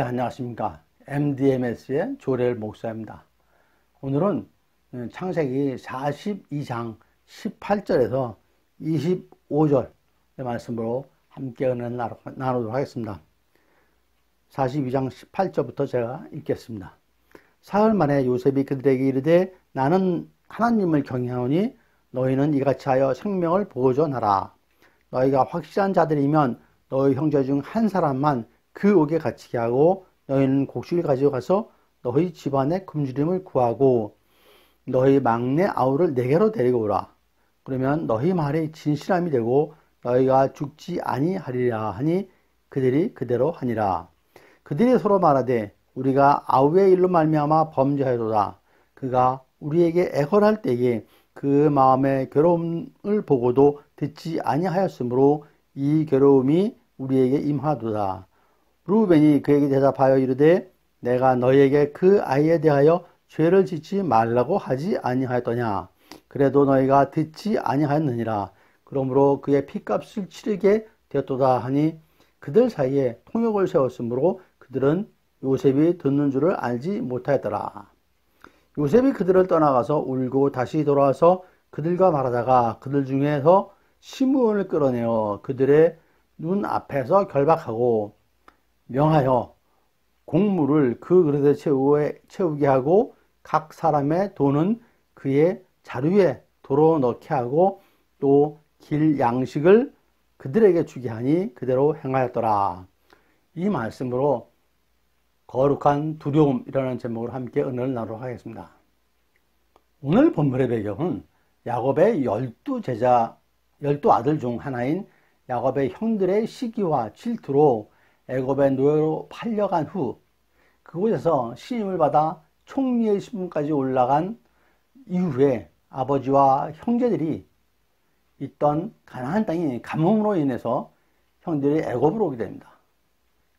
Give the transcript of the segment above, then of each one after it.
안녕하십니까. MDMS의 조례일 목사입니다. 오늘은 창세기 42장 18절에서 25절의 말씀으로 함께 은혜 나누도록 하겠습니다. 42장 18절부터 제가 읽겠습니다. 사흘 만에 요셉이 그들에게 이르되 나는 하나님을 경외하오니 너희는 이같이 하여 생명을 보존하라. 너희가 확실한 자들이면 너희 형제 중 한 사람만 그 옥에 갇히게 하고 너희는 곡식을 가지고 가서 너희 집안의 굶주림을 구하고 너희 막내 아우를 내게로 데리고 오라. 그러면 너희 말이 진실함이 되고 너희가 죽지 아니하리라 하니 그들이 그대로 하니라. 그들이 서로 말하되 우리가 아우의 일로 말미암아 범죄하였도다. 그가 우리에게 애걸할 때에 그 마음의 괴로움을 보고도 듣지 아니하였으므로 이 괴로움이 우리에게 임하도다. 루벤이 그에게 대답하여 이르되 내가 너희에게 그 아이에 대하여 죄를 짓지 말라고 하지 아니하였더냐. 그래도 너희가 듣지 아니하였느니라. 그러므로 그의 핏값을 치르게 되었도다 하니 그들 사이에 통역을 세웠으므로 그들은 요셉이 듣는 줄을 알지 못하였더라. 요셉이 그들을 떠나가서 울고 다시 돌아와서 그들과 말하다가 그들 중에서 시므온을 끌어내어 그들의 눈 앞에서 결박하고 명하여 곡물을 그 그릇에 채우게 하고 각 사람의 돈은 그의 자루에 도로 넣게 하고 또 길 양식을 그들에게 주게 하니 그대로 행하였더라. 이 말씀으로 거룩한 두려움이라는 제목으로 함께 은혜를 나누도록 하겠습니다. 오늘 본문의 배경은 야곱의 12 아들 중 하나인 야곱의 형들의 시기와 질투로 애굽의 노예로 팔려간 후 그곳에서 신임을 받아 총리의 신분까지 올라간 이후에 아버지와 형제들이 있던 가나안 땅이 가뭄으로 인해서 형들이 애굽으로 오게 됩니다.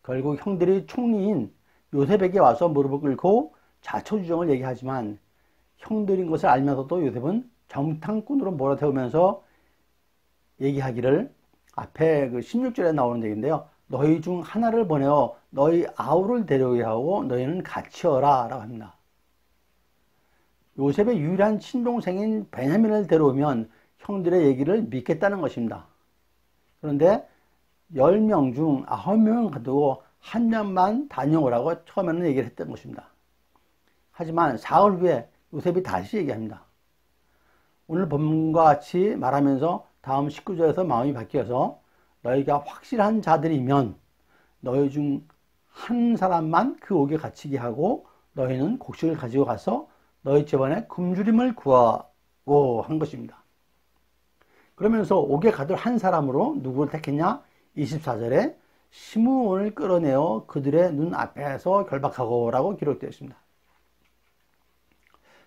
결국 형들이 총리인 요셉에게 와서 무릎을 꿇고 자초지종을 얘기하지만 형들인 것을 알면서도 요셉은 정탐꾼으로 몰아태우면서 얘기하기를 앞에 그 16절에 나오는 얘기인데요. 너희 중 하나를 보내어 너희 아우를 데려오게 하고 너희는 같이어라 라고 합니다. 요셉의 유일한 친동생인 베냐민을 데려오면 형들의 얘기를 믿겠다는 것입니다. 그런데 10명 중 9명은 가두고 한 명만 다녀오라고 처음에는 얘기를 했던 것입니다. 하지만 사흘 후에 요셉이 다시 얘기합니다. 오늘 본문과 같이 말하면서 다음 19절에서 마음이 바뀌어서 너희가 확실한 자들이면 너희 중 한 사람만 그 옥에 갇히게 하고 너희는 곡식을 가지고 가서 너희 집안에 굶주림을 구하고 한 것입니다. 그러면서 옥에 가둘 한 사람으로 누구를 택했냐? 24절에 시므온을 끌어내어 그들의 눈 앞에서 결박하고 라고 기록되어 있습니다.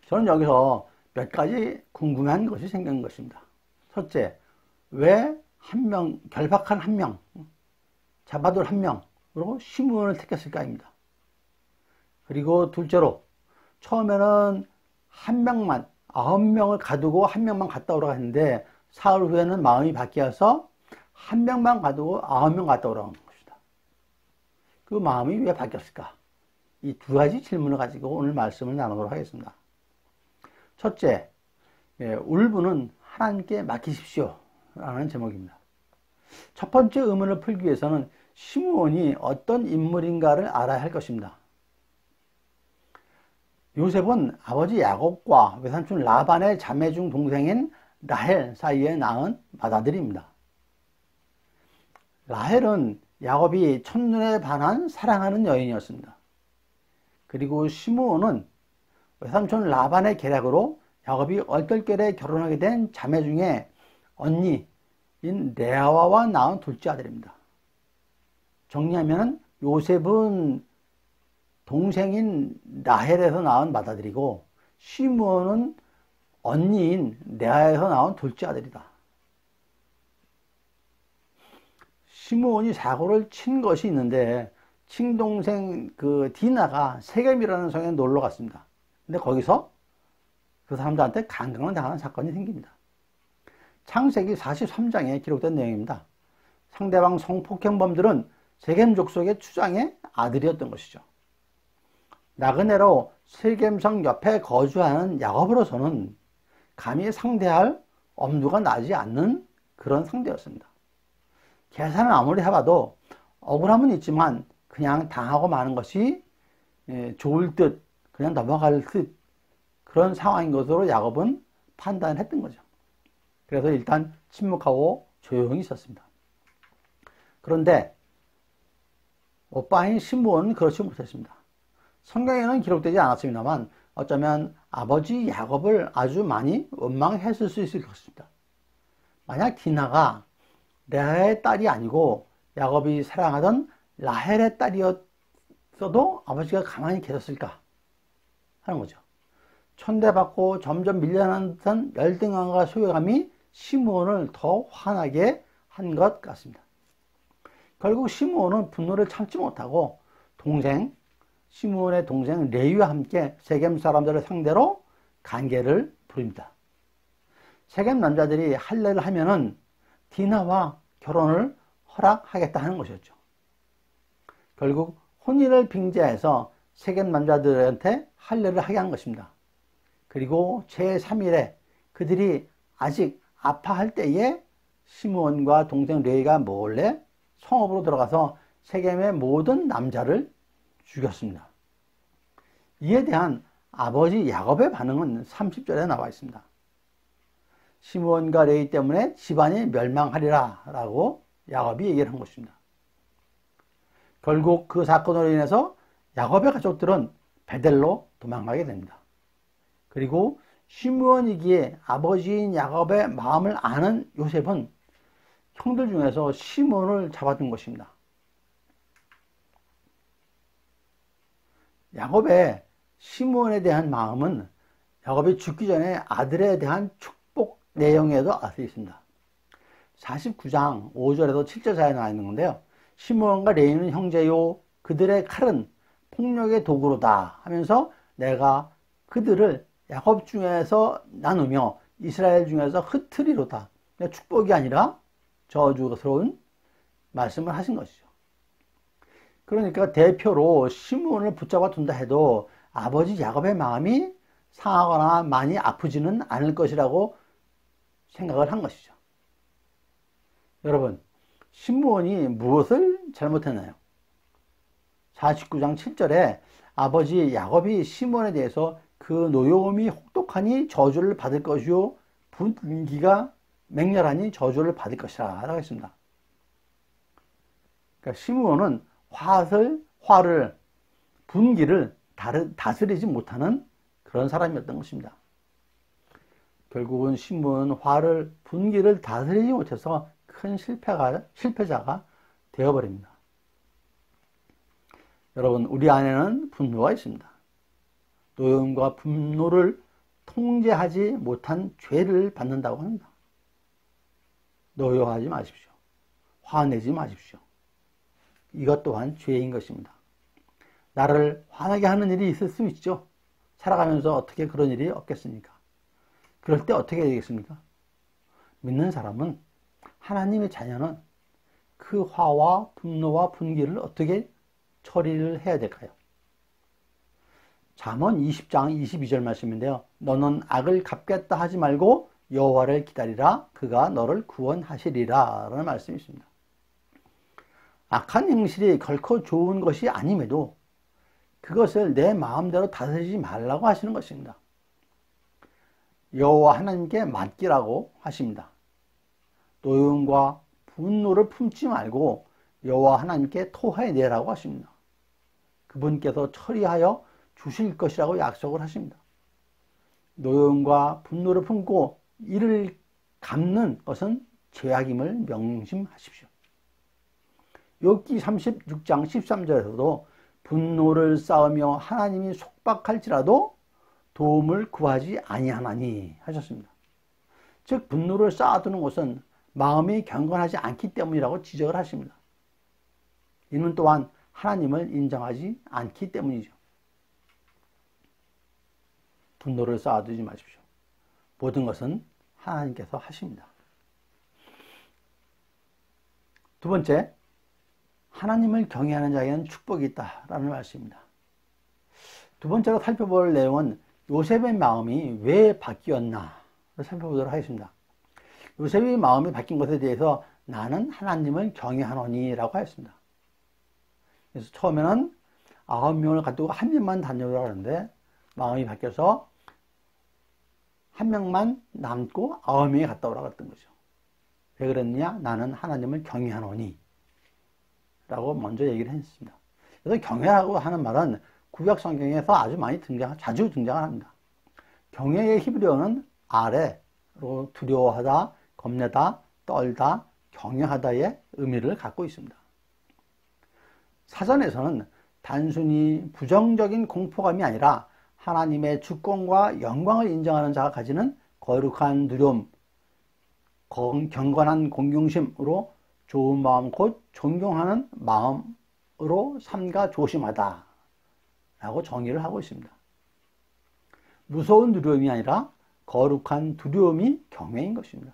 저는 여기서 몇 가지 궁금한 것이 생긴 것입니다. 첫째, 왜 결박한 한 명, 잡아둘 한 명으로 시므온을 택했을까입니다. 그리고 둘째로, 처음에는 한 명만, 9명을 가두고 한 명만 갔다 오라고 했는데, 사흘 후에는 마음이 바뀌어서 한 명만 가두고 9명 갔다 오라고 한 것이다. 그 마음이 왜 바뀌었을까? 이 두 가지 질문을 가지고 오늘 말씀을 나누도록 하겠습니다. 첫째, 울분은 하나님께 맡기십시오 라는 제목입니다. 첫 번째 의문을 풀기 위해서는 시므온이 어떤 인물인가를 알아야 할 것입니다. 요셉은 아버지 야곱과 외삼촌 라반의 자매 중 동생인 라헬 사이에 낳은 맏아들입니다. 라헬은 야곱이 첫눈에 반한 사랑하는 여인이었습니다. 그리고 시므온은 외삼촌 라반의 계략으로 야곱이 얼떨결에 결혼하게 된 자매 중에 언니인 레아와 낳은 둘째 아들입니다. 정리하면 요셉은 동생인 라헬에서 낳은 맏아들이고 시므온은 언니인 레아에서 낳은 둘째 아들이다. 시므온이 사고를 친 것이 있는데 친동생 디나가 세겜이라는 성에 놀러 갔습니다. 근데 거기서 그 사람들한테 강간을 당하는 사건이 생깁니다. 창세기 43장에 기록된 내용입니다. 상대방 성폭행범들은 세겜 족속의 추장의 아들이었던 것이죠. 나그네로 세겜성 옆에 거주하는 야곱으로서는 감히 상대할 엄두가 나지 않는 그런 상대였습니다. 계산을 아무리 해봐도 억울함은 있지만 그냥 당하고 마는 것이 좋을 듯, 그냥 넘어갈 듯 그런 상황인 것으로 야곱은 판단을 했던 거죠. 그래서 일단 침묵하고 조용히 있었습니다. 그런데 오빠인 시므온은 그렇지 못했습니다. 성경에는 기록되지 않았습니다만 어쩌면 아버지 야곱을 아주 많이 원망했을 수 있을 것입니다. 만약 디나가 레아의 딸이 아니고 야곱이 사랑하던 라헬의 딸이었어도 아버지가 가만히 계셨을까 하는 거죠. 천대받고 점점 밀려나는 듯한 열등감과 소외감이 시므온을 더 화나게 한 것 같습니다. 결국 시므온은 분노를 참지 못하고 시므온의 동생 레위와 함께 세겜 사람들을 상대로 간계를 부립니다. 세겜 남자들이 할례를 하면은 디나와 결혼을 허락하겠다 하는 것이었죠. 결국 혼인을 빙자해서 세겜 남자들한테 할례를 하게 한 것입니다. 그리고 제3일에 그들이 아직 아파할 때에 시므온과 동생 레위가 몰래 성읍으로 들어가서 세겜의 모든 남자를 죽였습니다. 이에 대한 아버지 야곱의 반응은 30절에 나와 있습니다. 시므온과 레위 때문에 집안이 멸망하리라 라고 야곱이 얘기를 한 것입니다. 결국 그 사건으로 인해서 야곱의 가족들은 베델로 도망가게 됩니다. 그리고 시므온이기에 아버지인 야곱의 마음을 아는 요셉은 형들 중에서 시므온을 잡아둔 것입니다. 야곱의 시므온에 대한 마음은 야곱이 죽기 전에 아들에 대한 축복 내용에도 알수 있습니다. 49장 5절에서 7절 사이에 나와 있는 건데요. 시므온과 레위는 형제요 그들의 칼은 폭력의 도구로다 하면서 내가 그들을 야곱 중에서 나누며 이스라엘 중에서 흩트리로다. 축복이 아니라 저주스러운 말씀을 하신 것이죠. 그러니까 대표로 시므온을 붙잡아 둔다 해도 아버지 야곱의 마음이 상하거나 많이 아프지는 않을 것이라고 생각을 한 것이죠. 여러분, 시므온이 무엇을 잘못했나요? 49장 7절에 아버지 야곱이 시므온에 대해서 그 노여움이 혹독하니 저주를 받을 것이요 분기가 맹렬하니 저주를 받을 것이라 라고 했습니다. 그러니까 시므온은 화를 분기를 다스리지 못하는 그런 사람이었던 것입니다. 결국은 시므온은 분기를 다스리지 못해서 큰 실패자가 되어버립니다. 여러분, 우리 안에는 분노가 있습니다. 노여움과 분노를 통제하지 못한 죄를 받는다고 합니다. 노여하지 마십시오. 화내지 마십시오. 이것 또한 죄인 것입니다. 나를 화나게 하는 일이 있을 수 있죠. 살아가면서 어떻게 그런 일이 없겠습니까? 그럴 때 어떻게 되겠습니까? 믿는 사람은, 하나님의 자녀는 그 화와 분노와 분기를 어떻게 처리를 해야 될까요? 잠언 20장 22절 말씀인데요. 너는 악을 갚겠다 하지 말고 여호와를 기다리라. 그가 너를 구원하시리라 라는 말씀이 있습니다. 악한 행실이 결코 좋은 것이 아님에도 그것을 내 마음대로 다스리지 말라고 하시는 것입니다. 여호와 하나님께 맡기라고 하십니다. 노여움과 분노를 품지 말고 여호와 하나님께 토해내라고 하십니다. 그분께서 처리하여 주실 것이라고 약속을 하십니다. 노여움과 분노를 품고 이를 갚는 것은 죄악임을 명심하십시오. 욥기 36장 13절에서도 분노를 쌓으며 하나님이 속박할지라도 도움을 구하지 아니하나니 하셨습니다. 즉 분노를 쌓아두는 것은 마음이 경건하지 않기 때문이라고 지적을 하십니다. 이는 또한 하나님을 인정하지 않기 때문이죠. 분노를 쌓아두지 마십시오. 모든 것은 하나님께서 하십니다. 두 번째, 하나님을 경외하는 자에게는 축복이 있다라는 말씀입니다. 두 번째로 살펴볼 내용은 요셉의 마음이 왜 바뀌었나를 살펴보도록 하겠습니다. 요셉의 마음이 바뀐 것에 대해서 나는 하나님을 경외하노니 라고 하였습니다. 그래서 처음에는 9명을 가지고 한 명만 다녀오라고 하는데 마음이 바뀌어서 한 명만 남고 9명이 갔다 오라고 했던 거죠. 왜 그랬느냐? 나는 하나님을 경외하노니 라고 먼저 얘기를 했습니다. 그래서 경외라고 하는 말은 구약 성경에서 아주 많이 자주 등장합니다. 경외의 히브리어는 아래로 두려워하다, 겁내다, 떨다, 경외하다의 의미를 갖고 있습니다. 사전에서는 단순히 부정적인 공포감이 아니라 하나님의 주권과 영광을 인정하는 자가 가지는 거룩한 두려움, 경건한 공경심으로 좋은 마음 곧 존경하는 마음으로 삼가 조심하다 라고 정의를 하고 있습니다. 무서운 두려움이 아니라 거룩한 두려움이 경외인 것입니다.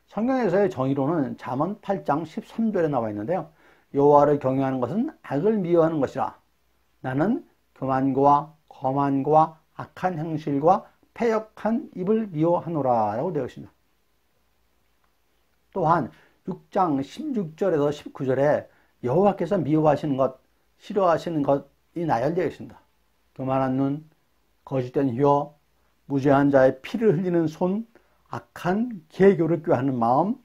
성경에서의 정의로는 잠언 8장 13절에 나와 있는데요. 여호와를 경외하는 것은 악을 미워하는 것이라. 나는 교만과 거만과 악한 행실과 패역한 입을 미워하노라 라고 되어 있습니다. 또한 6장 16절에서 19절에 여호와께서 미워하시는 것, 싫어하시는 것이 나열되어 있습니다. 교만한 눈, 거짓된 혀, 무죄한 자의 피를 흘리는 손, 악한 계교를 꾀하는 마음,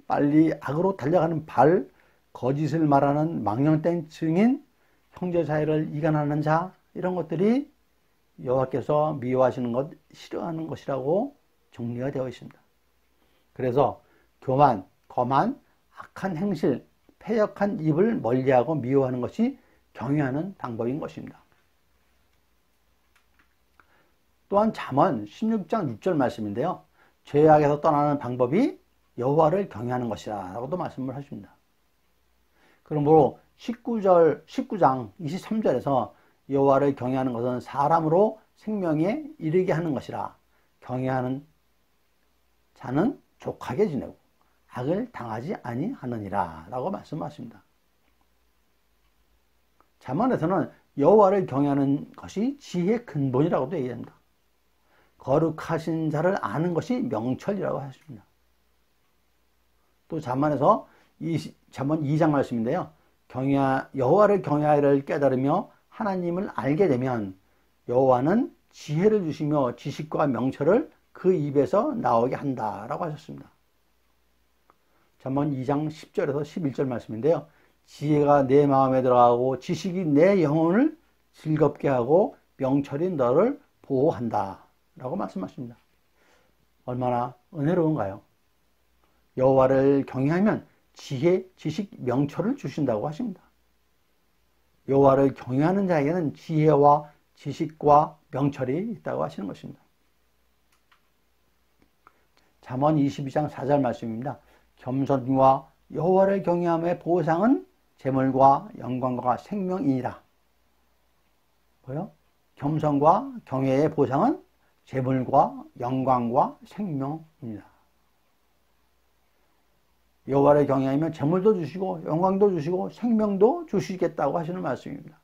빨리 악으로 달려가는 발, 거짓을 말하는 망령된 증인, 형제 사이를 이간하는 자, 이런 것들이 여호와께서 미워하시는 것, 싫어하는 것이라고 정리가 되어 있습니다. 그래서 교만, 거만, 악한 행실, 패역한 입을 멀리하고 미워하는 것이 경외하는 방법인 것입니다. 또한 잠언 16장 6절 말씀인데요. 죄악에서 떠나는 방법이 여호와를 경외하는 것이라 라고도 말씀을 하십니다. 그러므로 19장 23절에서 여호와를 경외하는 것은 사람으로 생명에 이르게 하는 것이라. 경외하는 자는 족하게 지내고 악을 당하지 아니하느니라 라고 말씀하십니다. 잠언에서는 여호와를 경외하는 것이 지혜의 근본이라고도 얘기합니다. 거룩하신 자를 아는 것이 명철이라고 하십니다. 또 잠언에서 잠언 2장 말씀인데요. 여호와를 경외하기를 깨달으며 하나님을 알게 되면 여호와는 지혜를 주시며 지식과 명철을 그 입에서 나오게 한다라고 하셨습니다. 잠언 2장 10절에서 11절 말씀인데요. 지혜가 내 마음에 들어가고 지식이 내 영혼을 즐겁게 하고 명철이 너를 보호한다 라고 말씀하십니다. 얼마나 은혜로운가요? 여호와를 경외하면 지혜, 지식, 명철을 주신다고 하십니다. 여호와를 경외하는 자에게는 지혜와 지식과 명철이 있다고 하시는 것입니다. 잠언 22장 4절 말씀입니다. 겸손과 여호와를 경외함의 보상은 재물과 영광과 생명이니라. 뭐요? 겸손과 경외의 보상은 재물과 영광과 생명입니다. 여호와를 경외하면 재물도 주시고 영광도 주시고 생명도 주시겠다고 하시는 말씀입니다.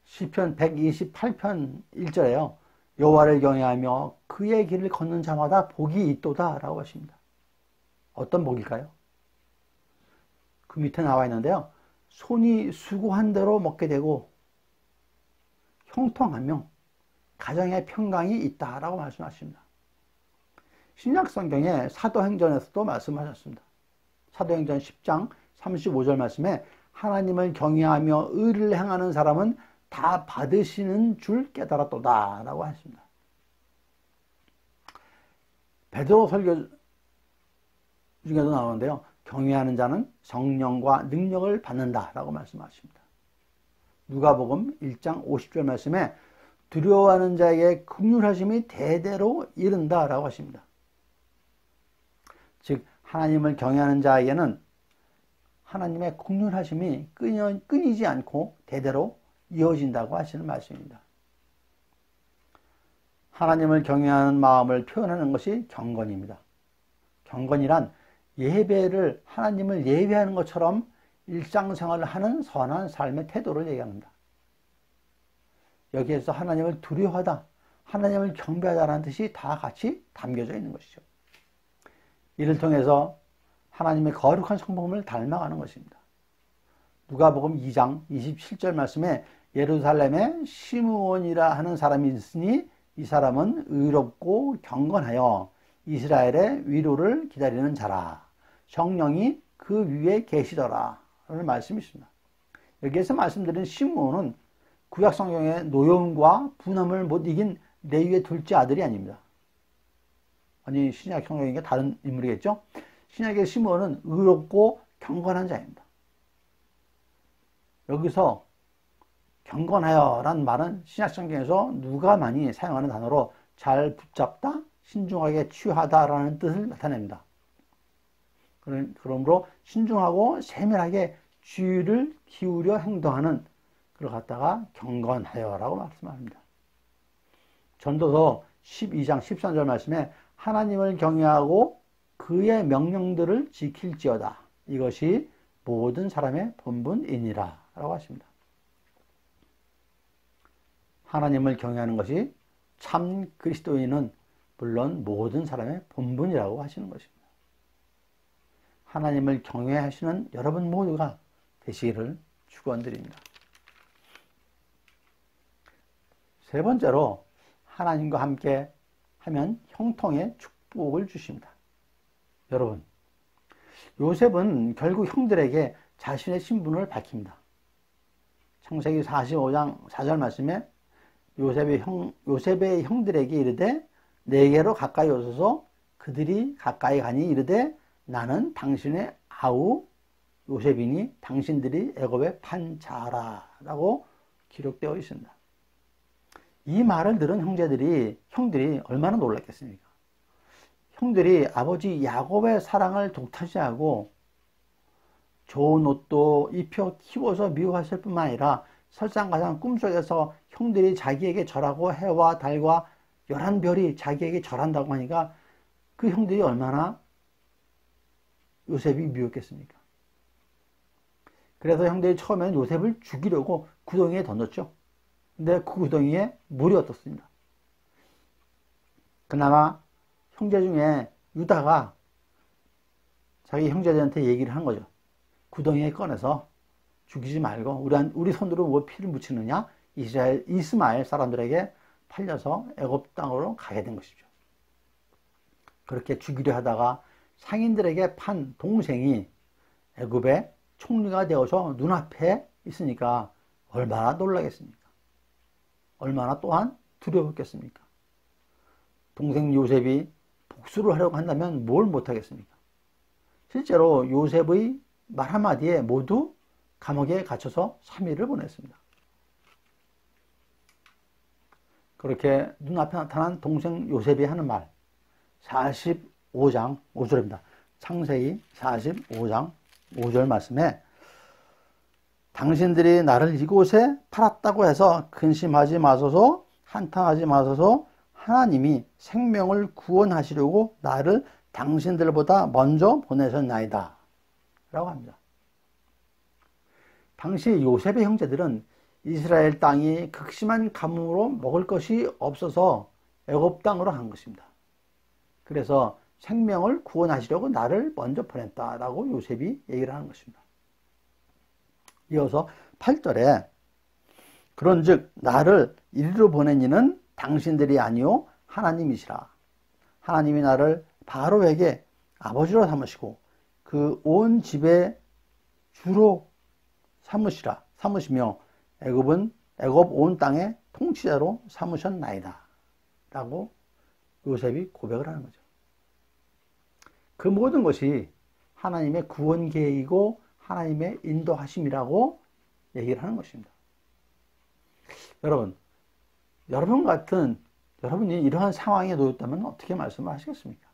시편 128편 1절에요. 여호와를 경외하며 그의 길을 걷는 자마다 복이 있도다 라고 하십니다. 어떤 복일까요? 그 밑에 나와 있는데요. 손이 수고한 대로 먹게 되고 형통하며 가정의 평강이 있다라고 말씀하십니다. 신약 성경의 사도행전에서도 말씀하셨습니다. 사도행전 10장 35절 말씀에 하나님을 경외하며 의를 행하는 사람은 다 받으시는 줄 깨달았도다 라고 하십니다. 베드로 설교 중에도 나오는데요. 경외하는 자는 성령과 능력을 받는다 라고 말씀하십니다. 누가복음 1장 50절 말씀에 두려워하는 자에게 긍휼하심이 대대로 이른다 라고 하십니다. 즉 하나님을 경외하는 자에게는 하나님의 긍휼하심이 끊이지 않고 대대로 이어진다고 하시는 말씀입니다. 하나님을 경외하는 마음을 표현하는 것이 경건입니다. 경건이란 예배를 하나님을 예배하는 것처럼 일상생활을 하는 선한 삶의 태도를 얘기합니다. 여기에서 하나님을 두려워하다, 하나님을 경배하다라는 뜻이 다 같이 담겨져 있는 것이죠. 이를 통해서 하나님의 거룩한 성품을 닮아가는 것입니다. 누가복음 2장 27절 말씀에 예루살렘에 시므온이라 하는 사람이 있으니 이 사람은 의롭고 경건하여 이스라엘의 위로를 기다리는 자라. 성령이 그 위에 계시더라 라는 말씀이 있습니다. 여기에서 말씀드린 시므온은 구약성경의 노여움과 분함을 못 이긴 레위의 둘째 아들이 아닙니다. 아니, 신약 성경이니까 다른 인물이겠죠? 신약의 시므온은 의롭고 경건한 자입니다. 여기서 경건하여 라는 말은 신약 성경에서 누가 많이 사용하는 단어로 잘 붙잡다, 신중하게 취하다 라는 뜻을 나타냅니다. 그러므로 신중하고 세밀하게 주의를 기울여 행동하는 그걸 갖다가 경건하여 라고 말씀합니다. 전도서 12장 13절 말씀에 하나님을 경외하고 그의 명령들을 지킬지어다. 이것이 모든 사람의 본분이니라 라고 하십니다. 하나님을 경외하는 것이 참 그리스도인은 물론 모든 사람의 본분이라고 하시는 것입니다. 하나님을 경외하시는 여러분 모두가 되시기를 축원드립니다. 세 번째로 하나님과 함께 하면 형통의 축복을 주십니다. 여러분, 요셉은 결국 형들에게 자신의 신분을 밝힙니다. 창세기 45장 4절 말씀에 요셉의 형들에게 이르되 내게로 가까이 오소서. 그들이 가까이 가니 이르되 나는 당신의 아우 요셉이니 당신들이 애굽에 판 자라 라고 기록되어 있습니다. 이 말을 들은 형들이 얼마나 놀랐겠습니까? 형들이 아버지 야곱의 사랑을 독차지하고 좋은 옷도 입혀 키워서 미워했을 뿐만 아니라 설상가상 꿈속에서 형들이 자기에게 절하고 해와 달과 11별이 자기에게 절한다고 하니까 그 형들이 얼마나 요셉이 미웠겠습니까? 그래서 형들이 처음에는 요셉을 죽이려고 구덩이에 던졌죠. 근데 그 구덩이에 물이 어떻습니다. 그나마 형제 중에 유다가 자기 형제들한테 얘기를 한 거죠. 구덩이에 꺼내서 죽이지 말고 우리 손으로 뭐 피를 묻히느냐? 이스마엘 사람들에게 팔려서 애굽 땅으로 가게 된 것이죠. 그렇게 죽이려 하다가 상인들에게 판 동생이 애굽의 총리가 되어서 눈앞에 있으니까 얼마나 놀라겠습니까? 얼마나 또한 두려웠겠습니까? 동생 요셉이 복수를 하려고 한다면 뭘 못하겠습니까? 실제로 요셉의 말 한마디에 모두 감옥에 갇혀서 3일을 보냈습니다. 그렇게 눈앞에 나타난 동생 요셉이 하는 말 45장 5절입니다. 창세기 45장 5절 말씀에 당신들이 나를 이곳에 팔았다고 해서 근심하지 마소서, 한탄하지 마소서. 하나님이 생명을 구원하시려고 나를 당신들보다 먼저 보내셨나이다 라고 합니다. 당시 요셉의 형제들은 이스라엘 땅이 극심한 가뭄으로 먹을 것이 없어서 애굽 땅으로 간 것입니다. 그래서 생명을 구원하시려고 나를 먼저 보냈다라고 요셉이 얘기를 하는 것입니다. 이어서 8절에 그런즉 나를 이리로 보낸 이는 당신들이 아니요 하나님이시라. 하나님이 나를 바로에게 아버지로 삼으시고 그 온 집의 주로 삼으시며 애굽 온 땅의 통치자로 삼으셨나이다 라고 요셉이 고백을 하는 거죠. 그 모든 것이 하나님의 구원 계획이고 하나님의 인도하심이라고 얘기를 하는 것입니다. 여러분이 이러한 상황에 놓였다면 어떻게 말씀을 하시겠습니까?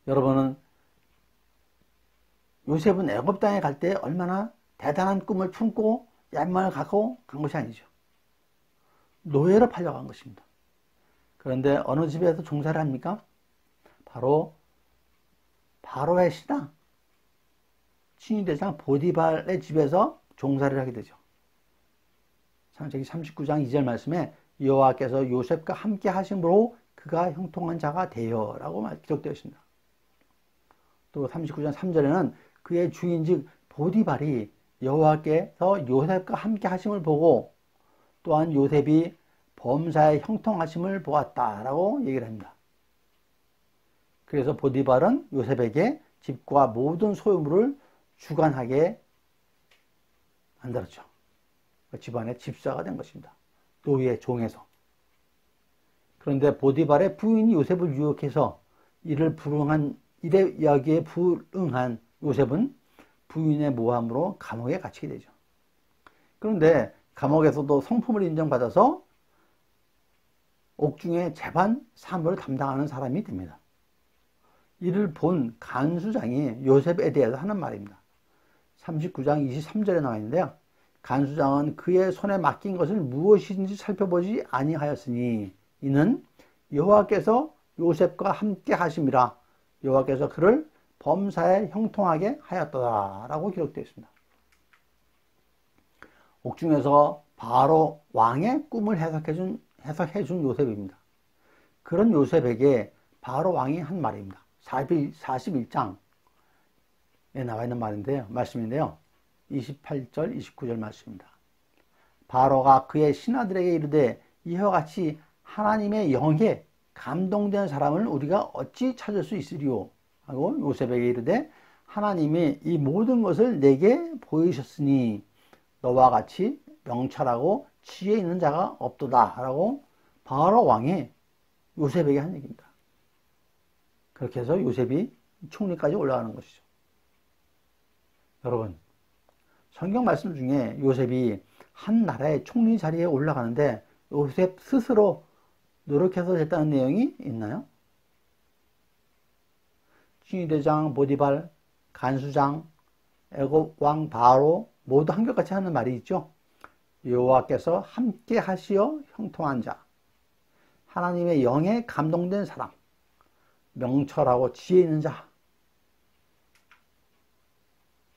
여러분은 요셉은 애굽 땅에 갈 때 얼마나 대단한 꿈을 품고 야망을 갖고 간 것이 아니죠. 노예로 팔려간 것입니다. 그런데 어느 집에서 종사를 합니까? 바로 바로의 신하 친위대장 보디발의 집에서 종살이를 하게 되죠. 창세기 39장 2절 말씀에 여호와께서 요셉과 함께 하심으로 그가 형통한 자가 되어 라고 기록되어 있습니다. 또 39장 3절에는 그의 주인 즉 보디발이 여호와께서 요셉과 함께 하심을 보고 또한 요셉이 범사에 형통하심을 보았다라고 얘기를 합니다. 그래서 보디발은 요셉에게 집과 모든 소유물을 주관하게 만들었죠. 집안의 집사가 된 것입니다. 노예 종에서. 그런데 보디발의 부인이 요셉을 유혹해서 이를 이야기에 불응한 요셉은 부인의 모함으로 감옥에 갇히게 되죠. 그런데 감옥에서도 성품을 인정받아서 옥중의 재반 사무를 담당하는 사람이 됩니다. 이를 본 간수장이 요셉에 대해서 하는 말입니다. 39장 23절에 나와 있는데요. 간수장은 그의 손에 맡긴 것을 무엇인지 살펴보지 아니하였으니 이는 여호와께서 요셉과 함께 하심이라 여호와께서 그를 범사에 형통하게 하였더라 라고 기록되어 있습니다. 옥중에서 바로 왕의 꿈을 해석해준 요셉입니다. 그런 요셉에게 바로 왕이 한 말입니다. 41장에 나와 있는 말씀인데요. 28절, 29절 말씀입니다. 바로가 그의 신하들에게 이르되 이와 같이 하나님의 영에 감동된 사람을 우리가 어찌 찾을 수 있으리요? 하고 요셉에게 이르되 하나님이 이 모든 것을 내게 보이셨으니 너와 같이 명철하고 지혜 있는 자가 없도다 라고 바로 왕이 요셉에게 한 얘기입니다. 그렇게 해서 요셉이 총리까지 올라가는 것이죠. 여러분, 성경 말씀 중에 요셉이 한 나라의 총리 자리에 올라가는데 요셉 스스로 노력해서 됐다는 내용이 있나요? 친위대장 보디발, 간수장, 애굽 왕 바로 모두 한결같이 하는 말이 있죠. 여호와께서 함께 하시어 형통한 자, 하나님의 영에 감동된 사람, 명철하고 지혜 있는 자.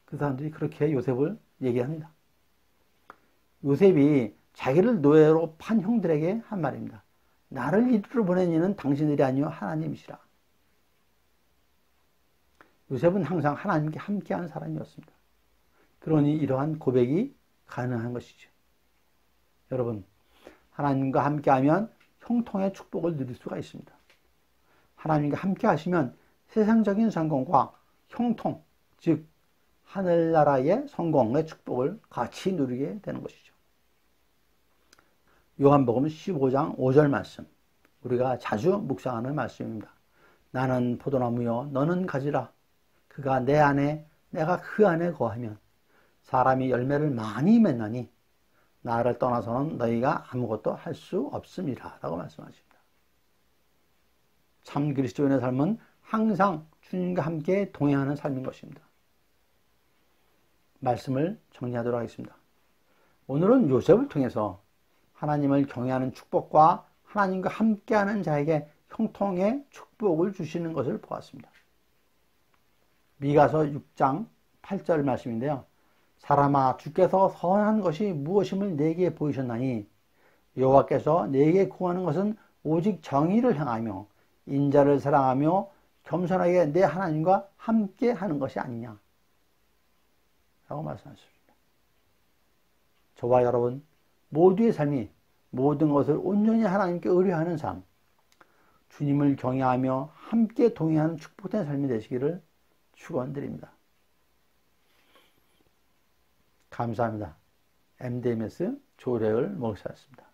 그 사람들이 그렇게 요셉을 얘기합니다. 요셉이 자기를 노예로 판 형들에게 한 말입니다. 나를 이리로 보낸 이는 당신들이 아니요 하나님이시라. 요셉은 항상 하나님께 함께한 사람이었습니다. 그러니 이러한 고백이 가능한 것이죠. 여러분, 하나님과 함께하면 형통의 축복을 누릴 수가 있습니다. 하나님과 함께 하시면 세상적인 성공과 형통, 즉 하늘나라의 성공의 축복을 같이 누리게 되는 것이죠. 요한복음 15장 5절 말씀, 우리가 자주 묵상하는 말씀입니다. 나는 포도나무요 너는 가지라. 그가 내 안에 내가 그 안에 거하면 사람이 열매를 많이 맺나니 나를 떠나서는 너희가 아무것도 할 수 없음이라 라고 말씀하십니다. 참 그리스도인의 삶은 항상 주님과 함께 동행하는 삶인 것입니다. 말씀을 정리하도록 하겠습니다. 오늘은 요셉을 통해서 하나님을 경외하는 축복과 하나님과 함께하는 자에게 형통의 축복을 주시는 것을 보았습니다. 미가서 6장 8절 말씀인데요. 사람아 주께서 선한 것이 무엇임을 내게 보이셨나니 여호와께서 내게 구하는 것은 오직 정의를 행하며 인자를 사랑하며 겸손하게 내 하나님과 함께 하는 것이 아니냐 라고 말씀하셨습니다. 저와 여러분 모두의 삶이 모든 것을 온전히 하나님께 의뢰하는 삶, 주님을 경외하며 함께 동행하는 축복된 삶이 되시기를 축원드립니다. 감사합니다. MDMS 조례을 목사였습니다.